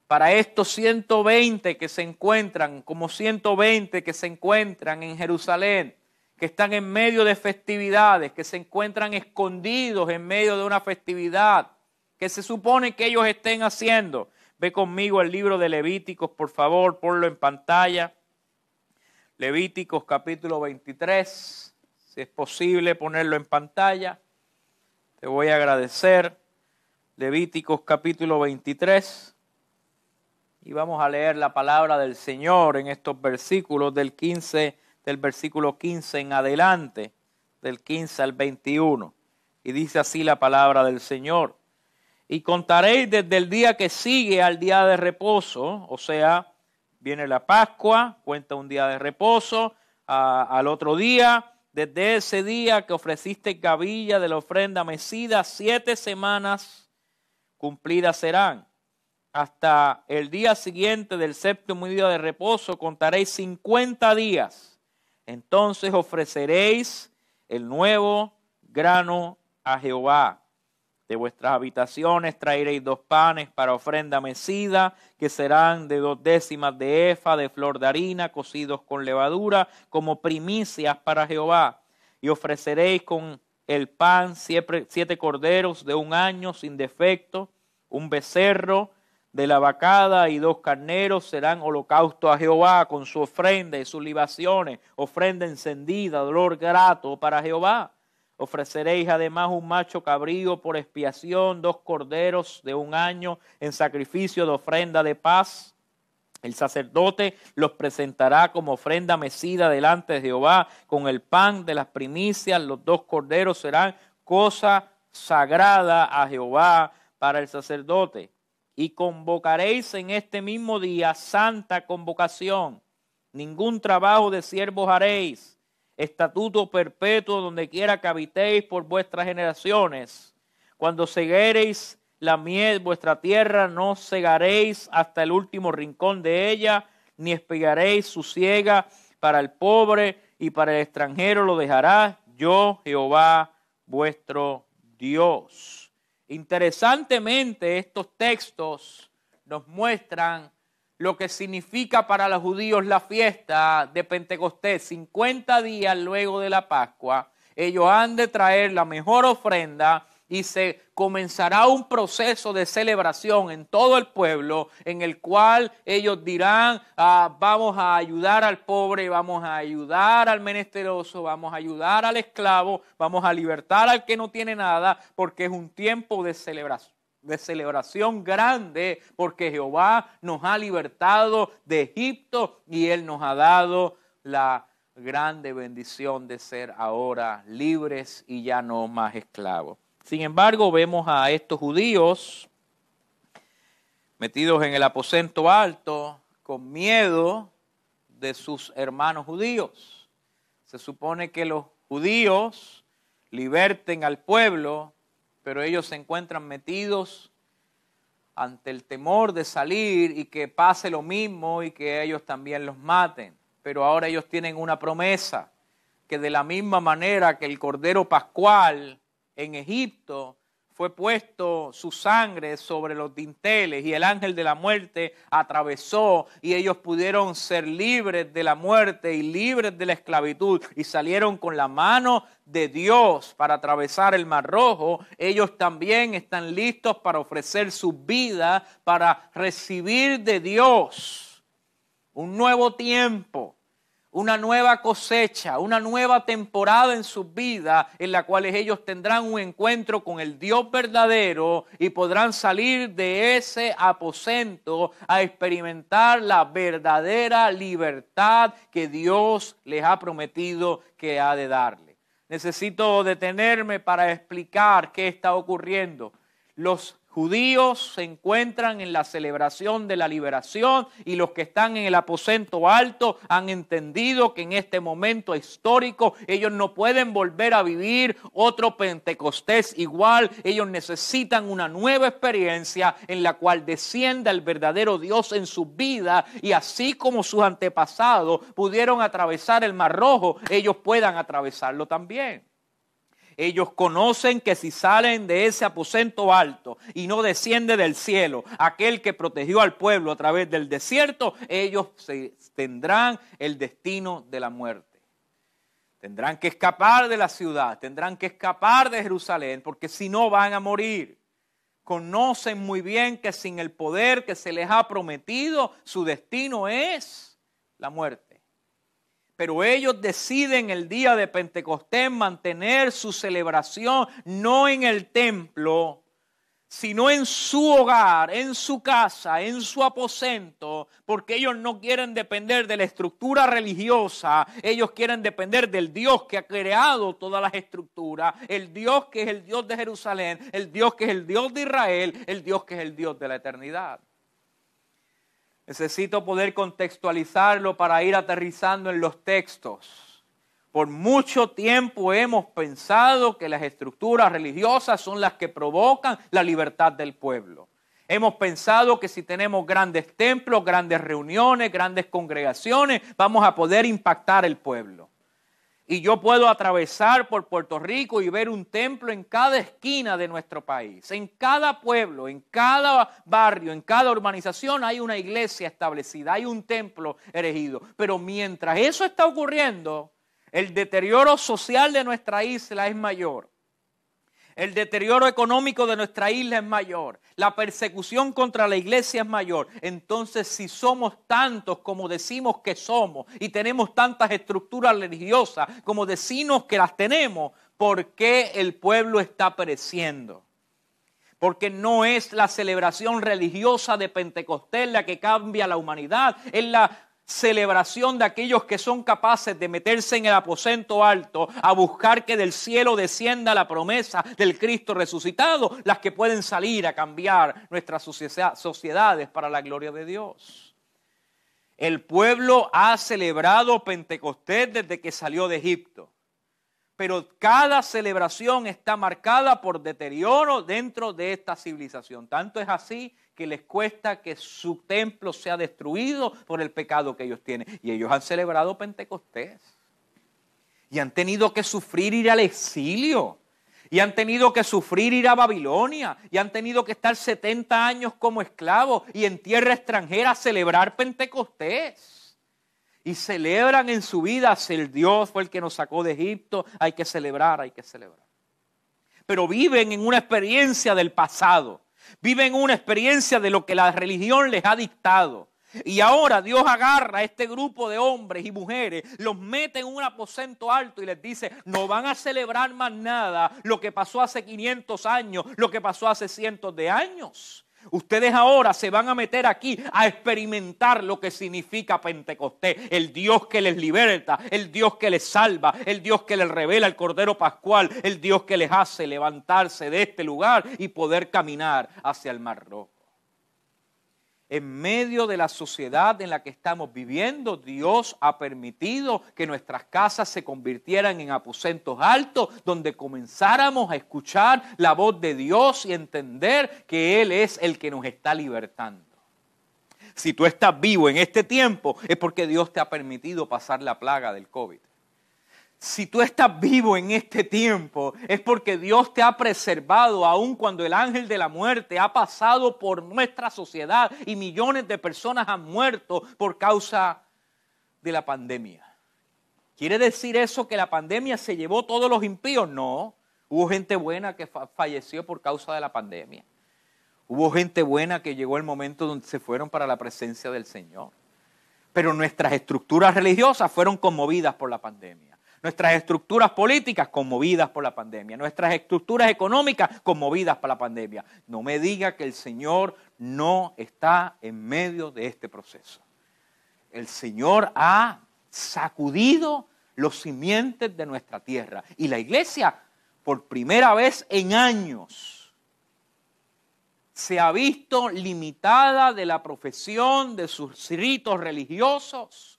Para estos 120 que se encuentran, como 120 que se encuentran en Jerusalén, que están en medio de festividades, que se encuentran escondidos en medio de una festividad, que se supone que ellos estén haciendo. Ve conmigo el libro de Levíticos, por favor, ponlo en pantalla. Levíticos capítulo 23, si es posible ponerlo en pantalla, te voy a agradecer. Levíticos capítulo 23, y vamos a leer la palabra del Señor en estos versículos del versículo 15 en adelante, del 15 al 21. Y dice así la palabra del Señor. Y contaréis desde el día que sigue al día de reposo, o sea, viene la Pascua, cuenta un día de reposo, al otro día, desde ese día que ofreciste gavilla de la ofrenda mecida, 7 semanas cumplidas serán. Hasta el día siguiente del séptimo día de reposo contaréis 50 días. Entonces ofreceréis el nuevo grano a Jehová. De vuestras habitaciones traeréis 2 panes para ofrenda mecida, que serán de 2 décimas de efa de flor de harina, cocidos con levadura, como primicias para Jehová. Y ofreceréis con el pan 7 corderos de 1 año sin defecto, 1 becerro de la vacada y 2 carneros serán holocausto a Jehová con su ofrenda y sus libaciones, ofrenda encendida, dolor grato para Jehová. Ofreceréis además un macho cabrío por expiación, 2 corderos de 1 año en sacrificio de ofrenda de paz. El sacerdote los presentará como ofrenda mecida delante de Jehová con el pan de las primicias. Los 2 corderos serán cosa sagrada a Jehová para el sacerdote. Y convocaréis en este mismo día santa convocación. Ningún trabajo de siervos haréis. Estatuto perpetuo donde quiera que habitéis por vuestras generaciones. Cuando segareis la mies vuestra tierra, no segaréis hasta el último rincón de ella, ni espigaréis su siega. Para el pobre y para el extranjero lo dejará yo, Jehová, vuestro Dios. Interesantemente, estos textos nos muestran lo que significa para los judíos la fiesta de Pentecostés. 50 días luego de la Pascua, ellos han de traer la mejor ofrenda y se comenzará un proceso de celebración en todo el pueblo, en el cual ellos dirán, vamos a ayudar al pobre, vamos a ayudar al menesteroso, vamos a ayudar al esclavo, vamos a libertar al que no tiene nada, porque es un tiempo de celebración grande, porque Jehová nos ha libertado de Egipto y Él nos ha dado la grande bendición de ser ahora libres y ya no más esclavos. Sin embargo, vemos a estos judíos metidos en el aposento alto con miedo de sus hermanos judíos. Se supone que los judíos liberten al pueblo, pero ellos se encuentran metidos ante el temor de salir y que pase lo mismo y que ellos también los maten. Pero ahora ellos tienen una promesa, que de la misma manera que el Cordero Pascual en Egipto fue puesto su sangre sobre los dinteles y el ángel de la muerte atravesó y ellos pudieron ser libres de la muerte y libres de la esclavitud y salieron con la mano de Dios para atravesar el Mar Rojo. Ellos también están listos para ofrecer su vida, para recibir de Dios un nuevo tiempo, una nueva cosecha, una nueva temporada en sus vidas en la cual ellos tendrán un encuentro con el Dios verdadero y podrán salir de ese aposento a experimentar la verdadera libertad que Dios les ha prometido que ha de darle. Necesito detenerme para explicar qué está ocurriendo. Los judíos se encuentran en la celebración de la liberación y los que están en el aposento alto han entendido que en este momento histórico ellos no pueden volver a vivir otro Pentecostés igual. Ellos necesitan una nueva experiencia en la cual descienda el verdadero Dios en su vida y así como sus antepasados pudieron atravesar el Mar Rojo, ellos puedan atravesarlo también. Ellos conocen que si salen de ese aposento alto y no desciende del cielo aquel que protegió al pueblo a través del desierto, ellos tendrán el destino de la muerte. Tendrán que escapar de la ciudad, tendrán que escapar de Jerusalén, porque si no van a morir. Conocen muy bien que sin el poder que se les ha prometido, su destino es la muerte. Pero ellos deciden el día de Pentecostés mantener su celebración no en el templo, sino en su hogar, en su casa, en su aposento, porque ellos no quieren depender de la estructura religiosa, ellos quieren depender del Dios que ha creado todas las estructuras, el Dios que es el Dios de Jerusalén, el Dios que es el Dios de Israel, el Dios que es el Dios de la eternidad. Necesito poder contextualizarlo para ir aterrizando en los textos. Por mucho tiempo hemos pensado que las estructuras religiosas son las que provocan la libertad del pueblo. Hemos pensado que si tenemos grandes templos, grandes reuniones, grandes congregaciones, vamos a poder impactar el pueblo. Y yo puedo atravesar por Puerto Rico y ver un templo en cada esquina de nuestro país. En cada pueblo, en cada barrio, en cada urbanización hay una iglesia establecida, hay un templo erigido. Pero mientras eso está ocurriendo, el deterioro social de nuestra isla es mayor. El deterioro económico de nuestra isla es mayor. La persecución contra la iglesia es mayor. Entonces, si somos tantos como decimos que somos y tenemos tantas estructuras religiosas como decimos que las tenemos, ¿por qué el pueblo está pereciendo? Porque no es la celebración religiosa de Pentecostés la que cambia la humanidad, es la celebración de aquellos que son capaces de meterse en el aposento alto a buscar que del cielo descienda la promesa del Cristo resucitado, las que pueden salir a cambiar nuestras sociedades para la gloria de Dios. El pueblo ha celebrado Pentecostés desde que salió de Egipto, pero cada celebración está marcada por deterioro dentro de esta civilización. Tanto es así que les cuesta que su templo sea destruido por el pecado que ellos tienen. Y ellos han celebrado Pentecostés. Y han tenido que sufrir ir al exilio. Y han tenido que sufrir ir a Babilonia. Y han tenido que estar 70 años como esclavos y en tierra extranjera a celebrar Pentecostés. Y celebran en su vida, si el Dios fue el que nos sacó de Egipto, hay que celebrar, hay que celebrar. Pero viven en una experiencia del pasado. Viven una experiencia de lo que la religión les ha dictado. Y ahora Dios agarra a este grupo de hombres y mujeres, los mete en un aposento alto y les dice, no van a celebrar más nada lo que pasó hace 500 años, lo que pasó hace cientos de años. Ustedes ahora se van a meter aquí a experimentar lo que significa Pentecostés, el Dios que les liberta, el Dios que les salva, el Dios que les revela el Cordero Pascual, el Dios que les hace levantarse de este lugar y poder caminar hacia el Mar Rojo. En medio de la sociedad en la que estamos viviendo, Dios ha permitido que nuestras casas se convirtieran en aposentos altos, donde comenzáramos a escuchar la voz de Dios y entender que Él es el que nos está libertando. Si tú estás vivo en este tiempo, es porque Dios te ha permitido pasar la plaga del COVID. Si tú estás vivo en este tiempo, es porque Dios te ha preservado aun cuando el ángel de la muerte ha pasado por nuestra sociedad y millones de personas han muerto por causa de la pandemia. ¿Quiere decir eso que la pandemia se llevó todos los impíos? No. Hubo gente buena que falleció por causa de la pandemia. Hubo gente buena que llegó el momento donde se fueron para la presencia del Señor. Pero nuestras estructuras religiosas fueron conmovidas por la pandemia. Nuestras estructuras políticas conmovidas por la pandemia. Nuestras estructuras económicas conmovidas por la pandemia. No me diga que el Señor no está en medio de este proceso. El Señor ha sacudido los simientes de nuestra tierra. Y la iglesia, por primera vez en años, se ha visto limitada de la profesión de sus ritos religiosos.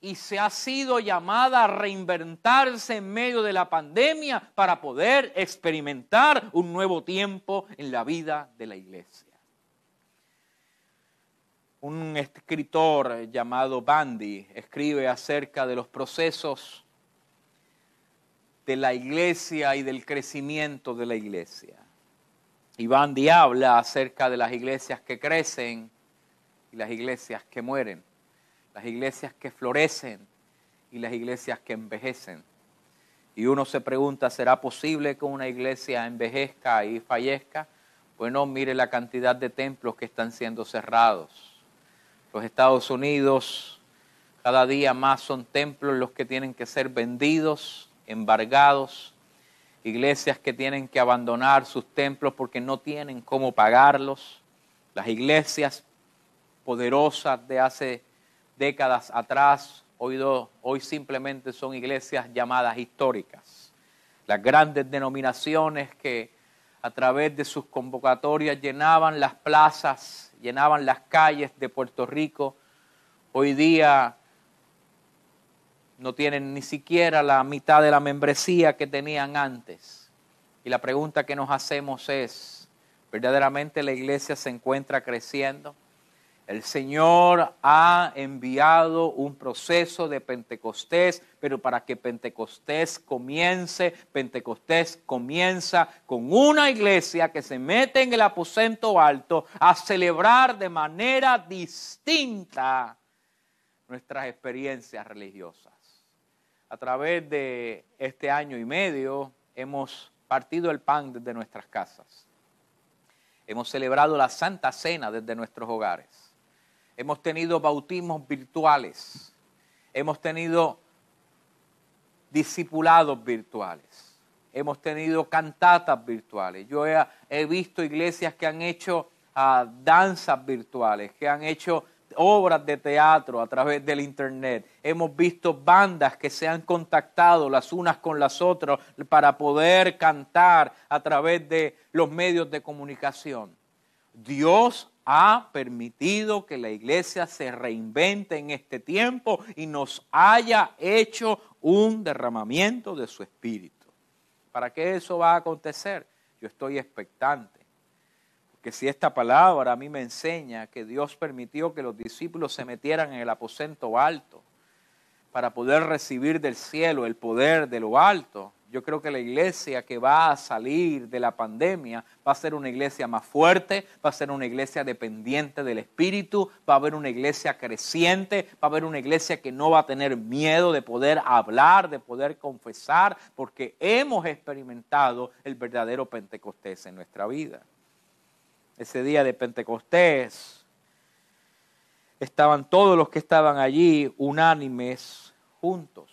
Y se ha sido llamada a reinventarse en medio de la pandemia para poder experimentar un nuevo tiempo en la vida de la iglesia. Un escritor llamado Bandy escribe acerca de los procesos de la iglesia y del crecimiento de la iglesia. Y Bandy habla acerca de las iglesias que crecen y las iglesias que mueren. Las iglesias que florecen y las iglesias que envejecen. Y uno se pregunta, ¿será posible que una iglesia envejezca y fallezca? Bueno, mire la cantidad de templos que están siendo cerrados. Los Estados Unidos, cada día más son templos los que tienen que ser vendidos, embargados. Iglesias que tienen que abandonar sus templos porque no tienen cómo pagarlos. Las iglesias poderosas de hace décadas atrás, hoy simplemente son iglesias llamadas históricas. Las grandes denominaciones que a través de sus convocatorias llenaban las plazas, llenaban las calles de Puerto Rico, hoy día no tienen ni siquiera la mitad de la membresía que tenían antes. Y la pregunta que nos hacemos es, ¿verdaderamente la iglesia se encuentra creciendo? El Señor ha enviado un proceso de Pentecostés, pero para que Pentecostés comienza con una iglesia que se mete en el aposento alto a celebrar de manera distinta nuestras experiencias religiosas. A través de este año y medio hemos partido el pan desde nuestras casas. Hemos celebrado la Santa Cena desde nuestros hogares. Hemos tenido bautismos virtuales. Hemos tenido discipulados virtuales. Hemos tenido cantatas virtuales. Yo he visto iglesias que han hecho danzas virtuales, que han hecho obras de teatro a través del internet. Hemos visto bandas que se han contactado las unas con las otras para poder cantar a través de los medios de comunicación. Dios ha permitido que la iglesia se reinvente en este tiempo y nos haya hecho un derramamiento de su espíritu. ¿Para qué eso va a acontecer? Yo estoy expectante. Porque si esta palabra a mí me enseña que Dios permitió que los discípulos se metieran en el aposento alto para poder recibir del cielo el poder de lo alto, yo creo que la iglesia que va a salir de la pandemia va a ser una iglesia más fuerte, va a ser una iglesia dependiente del Espíritu, va a haber una iglesia creciente, va a haber una iglesia que no va a tener miedo de poder hablar, de poder confesar, porque hemos experimentado el verdadero Pentecostés en nuestra vida. Ese día de Pentecostés estaban todos los que estaban allí unánimes juntos.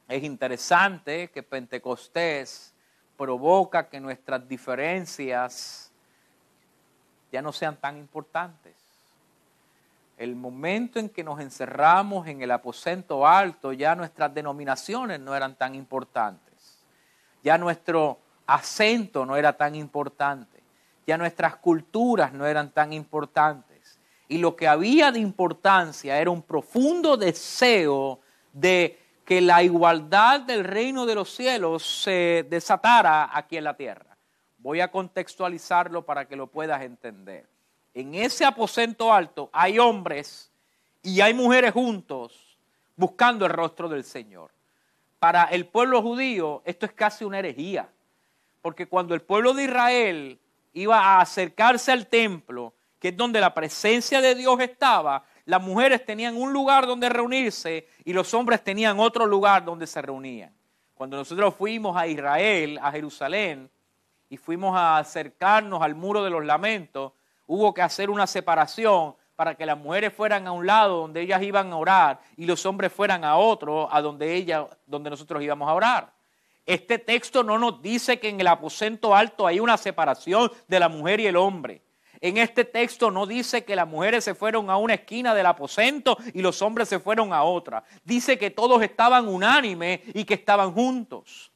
Es interesante que Pentecostés provoca que nuestras diferencias ya no sean tan importantes. El momento en que nos encerramos en el aposento alto, ya nuestras denominaciones no eran tan importantes. Ya nuestro acento no era tan importante. Ya nuestras culturas no eran tan importantes. Y lo que había de importancia era un profundo deseo de que la igualdad del reino de los cielos se desatara aquí en la tierra. Voy a contextualizarlo para que lo puedas entender. En ese aposento alto hay hombres y hay mujeres juntos buscando el rostro del Señor. Para el pueblo judío esto es casi una herejía, porque cuando el pueblo de Israel iba a acercarse al templo, que es donde la presencia de Dios estaba, las mujeres tenían un lugar donde reunirse y los hombres tenían otro lugar donde se reunían. Cuando nosotros fuimos a Israel, a Jerusalén, y fuimos a acercarnos al Muro de los Lamentos, hubo que hacer una separación para que las mujeres fueran a un lado donde ellas iban a orar y los hombres fueran a otro a donde nosotros íbamos a orar. Este texto no nos dice que en el aposento alto hay una separación de la mujer y el hombre. En este texto no dice que las mujeres se fueron a una esquina del aposento y los hombres se fueron a otra. Dice que todos estaban unánimes y que estaban juntos.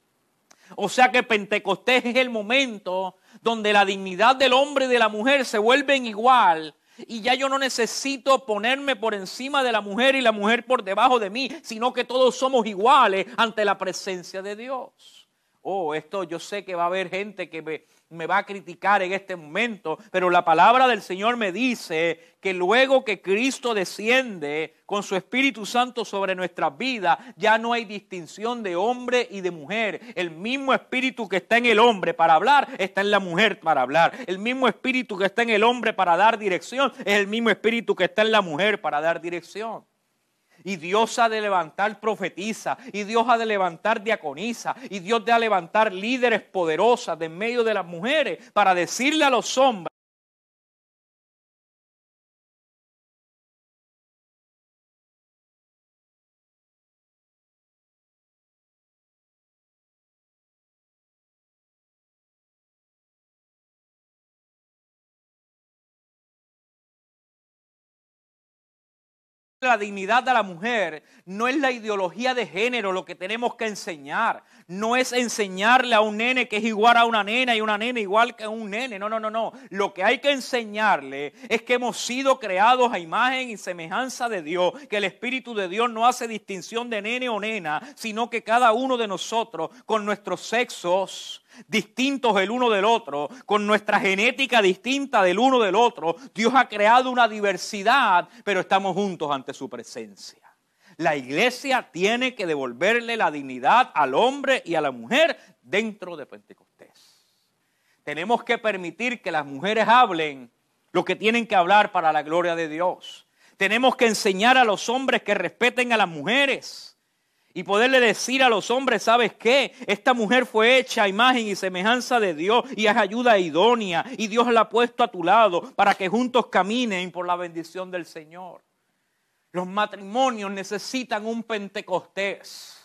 O sea que Pentecostés es el momento donde la dignidad del hombre y de la mujer se vuelven igual. Y ya yo no necesito ponerme por encima de la mujer y la mujer por debajo de mí, sino que todos somos iguales ante la presencia de Dios. Esto yo sé que va a haber gente que me va a criticar en este momento, pero la palabra del Señor me dice que luego que Cristo desciende con su Espíritu Santo sobre nuestras vidas, ya no hay distinción de hombre y de mujer. El mismo Espíritu que está en el hombre para hablar, está en la mujer para hablar. El mismo Espíritu que está en el hombre para dar dirección, es el mismo Espíritu que está en la mujer para dar dirección. Y Dios ha de levantar profetisa, y Dios ha de levantar diaconisa, y Dios ha de levantar líderes poderosas de en medio de las mujeres para decirle a los hombres la dignidad de la mujer. No es la ideología de género lo que tenemos que enseñar. No es enseñarle a un nene que es igual a una nena y una nena igual que a un nene. No. Lo que hay que enseñarle es que hemos sido creados a imagen y semejanza de Dios, que el Espíritu de Dios no hace distinción de nene o nena, sino que cada uno de nosotros con nuestros sexos distintos el uno del otro, con nuestra genética distinta del uno del otro. Dios ha creado una diversidad, pero estamos juntos ante su presencia. La iglesia tiene que devolverle la dignidad al hombre y a la mujer dentro de Pentecostés. Tenemos que permitir que las mujeres hablen lo que tienen que hablar para la gloria de Dios. Tenemos que enseñar a los hombres que respeten a las mujeres y poderle decir a los hombres, ¿sabes qué? Esta mujer fue hecha a imagen y semejanza de Dios y es ayuda idónea y Dios la ha puesto a tu lado para que juntos caminen por la bendición del Señor. Los matrimonios necesitan un Pentecostés.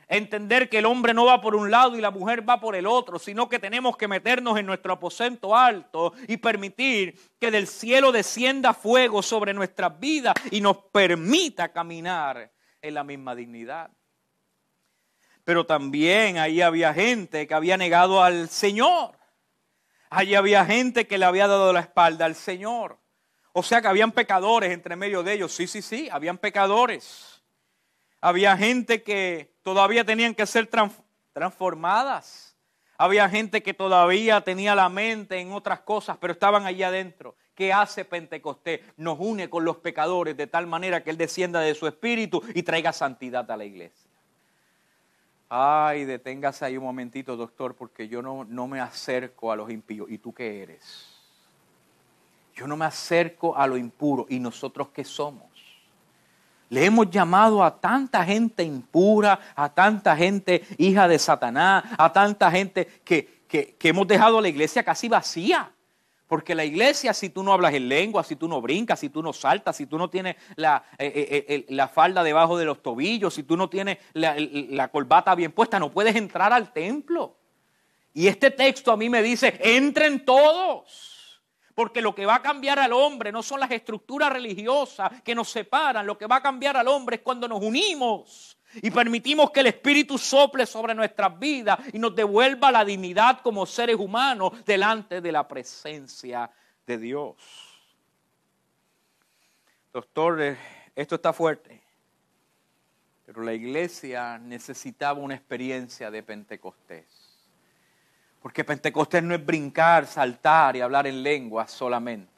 Entender que el hombre no va por un lado y la mujer va por el otro, sino que tenemos que meternos en nuestro aposento alto y permitir que del cielo descienda fuego sobre nuestras vidas y nos permita caminar en la misma dignidad. Pero también ahí había gente que había negado al Señor. Allí había gente que le había dado la espalda al Señor. O sea que habían pecadores entre medio de ellos. Sí, habían pecadores. Había gente que todavía tenían que ser transformadas. Había gente que todavía tenía la mente en otras cosas, pero estaban allí adentro. ¿Qué hace Pentecostés? Nos une con los pecadores de tal manera que Él descienda de su espíritu y traiga santidad a la iglesia. Ay, deténgase ahí un momentito, doctor, porque yo no me acerco a los impíos. ¿Y tú qué eres? Yo no me acerco a lo impuro. ¿Y nosotros qué somos? Le hemos llamado a tanta gente impura, a tanta gente hija de Satanás, a tanta gente que hemos dejado la iglesia casi vacía. Porque la iglesia, si tú no hablas en lengua, si tú no brincas, si tú no saltas, si tú no tienes la falda debajo de los tobillos, si tú no tienes la corbata bien puesta, no puedes entrar al templo. Y este texto a mí me dice, entren todos. Porque lo que va a cambiar al hombre no son las estructuras religiosas que nos separan. Lo que va a cambiar al hombre es cuando nos unimos y permitimos que el Espíritu sople sobre nuestras vidas y nos devuelva la dignidad como seres humanos delante de la presencia de Dios. Doctor, esto está fuerte, pero la iglesia necesitaba una experiencia de Pentecostés. Porque Pentecostés no es brincar, saltar y hablar en lenguas solamente.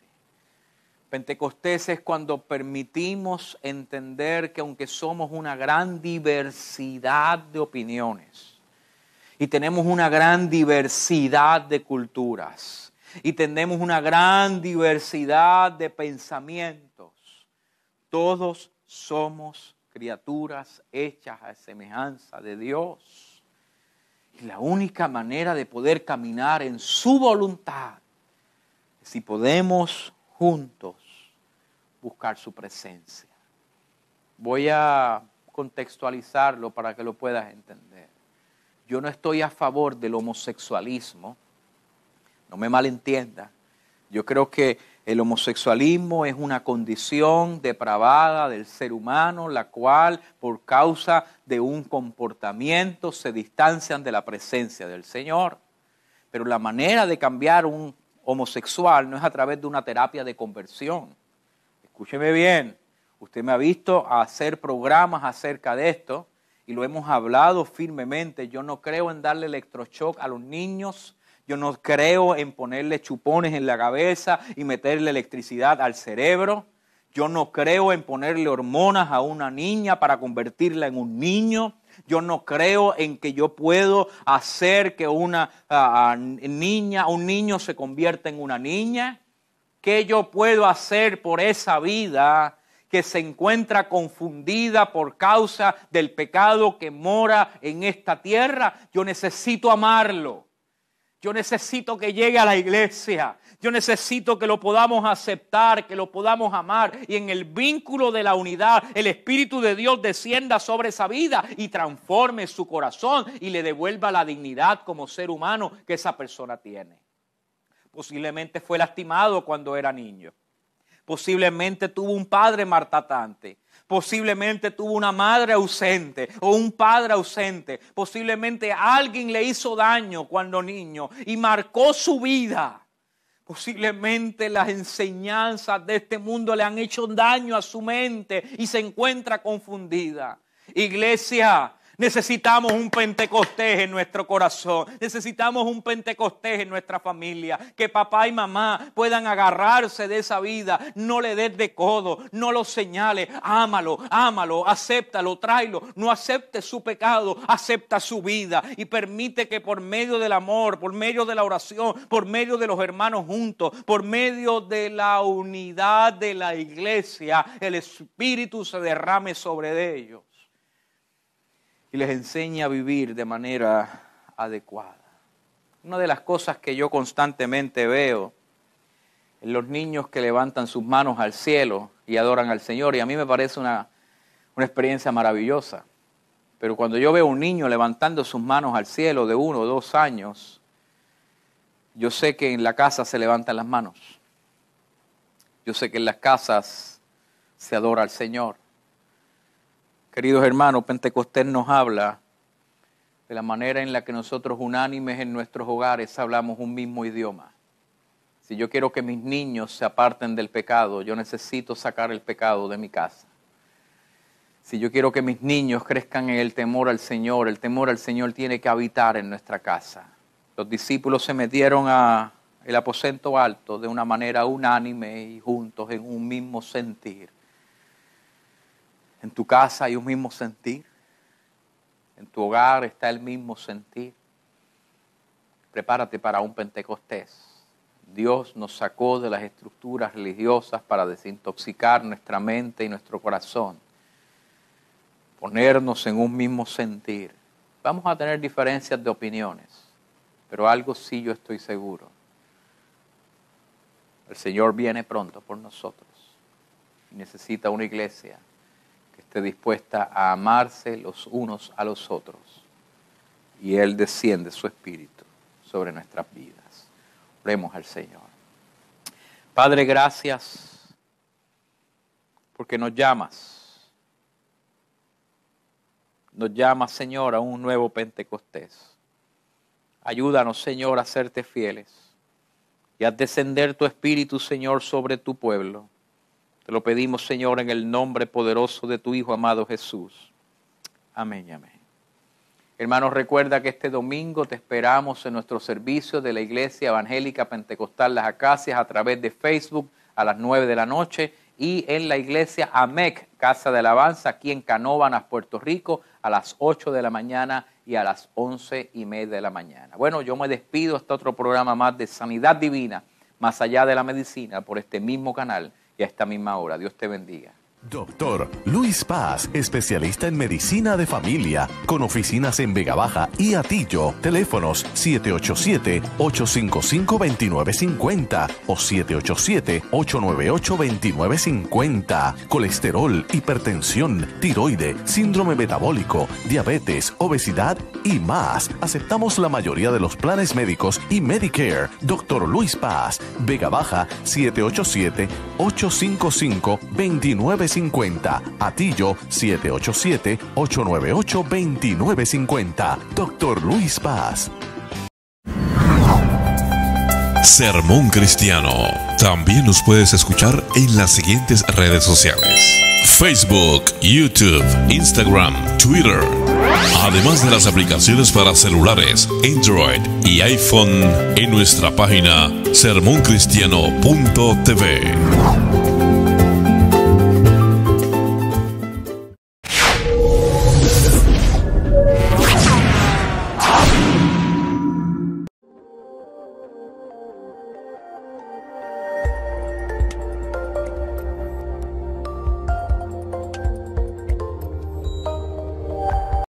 Pentecostés es cuando permitimos entender que aunque somos una gran diversidad de opiniones y tenemos una gran diversidad de culturas y tenemos una gran diversidad de pensamientos, todos somos criaturas hechas a semejanza de Dios. Y la única manera de poder caminar en su voluntad es si podemos juntos buscar su presencia. Voy a contextualizarlo para que lo puedas entender. Yo no estoy a favor del homosexualismo, no me malentienda. Yo creo que el homosexualismo es una condición depravada del ser humano, la cual por causa de un comportamiento se distancian de la presencia del Señor. Pero la manera de cambiar un homosexual no es a través de una terapia de conversión. Escúcheme bien, usted me ha visto hacer programas acerca de esto y lo hemos hablado firmemente. Yo no creo en darle electroshock a los niños. Yo no creo en ponerle chupones en la cabeza y meterle electricidad al cerebro. Yo no creo en ponerle hormonas a una niña para convertirla en un niño. Yo no creo en que yo puedo hacer que un niño se convierta en una niña. ¿Qué yo puedo hacer por esa vida que se encuentra confundida por causa del pecado que mora en esta tierra? Yo necesito amarlo. Yo necesito que llegue a la iglesia. Yo necesito que lo podamos aceptar, que lo podamos amar. Y en el vínculo de la unidad, el Espíritu de Dios descienda sobre esa vida y transforme su corazón y le devuelva la dignidad como ser humano que esa persona tiene. Posiblemente fue lastimado cuando era niño. Posiblemente tuvo un padre maltratante. Posiblemente tuvo una madre ausente o un padre ausente. Posiblemente alguien le hizo daño cuando niño y marcó su vida. Posiblemente las enseñanzas de este mundo le han hecho daño a su mente y se encuentra confundida. Iglesia, Necesitamos un Pentecostés en nuestro corazón. Necesitamos un Pentecostés en nuestra familia. Que papá y mamá puedan agarrarse de esa vida. No le des de codo, no lo señales. Ámalo, ámalo, acéptalo, tráelo. No aceptes su pecado, acepta su vida. Y permite que por medio del amor, por medio de la oración, por medio de los hermanos juntos, por medio de la unidad de la iglesia, el Espíritu se derrame sobre ellos y les enseña a vivir de manera adecuada. Una de las cosas que yo constantemente veo en los niños que levantan sus manos al cielo y adoran al Señor, y a mí me parece una experiencia maravillosa. Pero cuando yo veo a un niño levantando sus manos al cielo de 1 o 2 años, yo sé que en la casa se levantan las manos. Yo sé que en las casas se adora al Señor. Queridos hermanos, Pentecostés nos habla de la manera en la que nosotros unánimes en nuestros hogares hablamos un mismo idioma. Si yo quiero que mis niños se aparten del pecado, yo necesito sacar el pecado de mi casa. Si yo quiero que mis niños crezcan en el temor al Señor tiene que habitar en nuestra casa. Los discípulos se metieron al aposento alto de una manera unánime y juntos en un mismo sentir. En tu casa hay un mismo sentir. En tu hogar está el mismo sentir. Prepárate para un Pentecostés. Dios nos sacó de las estructuras religiosas para desintoxicar nuestra mente y nuestro corazón. Ponernos en un mismo sentir. Vamos a tener diferencias de opiniones, pero algo sí yo estoy seguro. El Señor viene pronto por nosotros y necesita una iglesia que esté dispuesta a amarse los unos a los otros, y Él desciende su Espíritu sobre nuestras vidas. Oremos al Señor. Padre, gracias porque nos llamas. Nos llamas, Señor, a un nuevo Pentecostés. Ayúdanos, Señor, a serte fieles y a descender tu Espíritu, Señor, sobre tu pueblo. Te lo pedimos, Señor, en el nombre poderoso de tu Hijo amado Jesús. Amén y amén. Hermanos, recuerda que este domingo te esperamos en nuestro servicio de la Iglesia Evangélica Pentecostal Las Acacias a través de Facebook a las 9 de la noche y en la Iglesia AMEC, Casa de Alabanza, aquí en Canóvanas, Puerto Rico, a las 8 de la mañana y a las 11:30 de la mañana. Bueno, yo me despido hasta otro programa más de Sanidad Divina, más allá de la medicina, por este mismo canal y a esta misma hora. Dios te bendiga. Doctor Luis Paz, especialista en medicina de familia, con oficinas en Vega Baja y Atillo. Teléfonos 787-855-2950 o 787-898-2950. Colesterol, hipertensión, tiroide, síndrome metabólico, diabetes, obesidad y más. Aceptamos la mayoría de los planes médicos y Medicare. Doctor Luis Paz, Vega Baja 787-855-2950. Atillo 787-898-2950. Doctor Luis Paz. Sermón Cristiano. También nos puedes escuchar en las siguientes redes sociales: Facebook, YouTube, Instagram, Twitter. Además de las aplicaciones para celulares, Android y iPhone en nuestra página sermoncristiano.tv.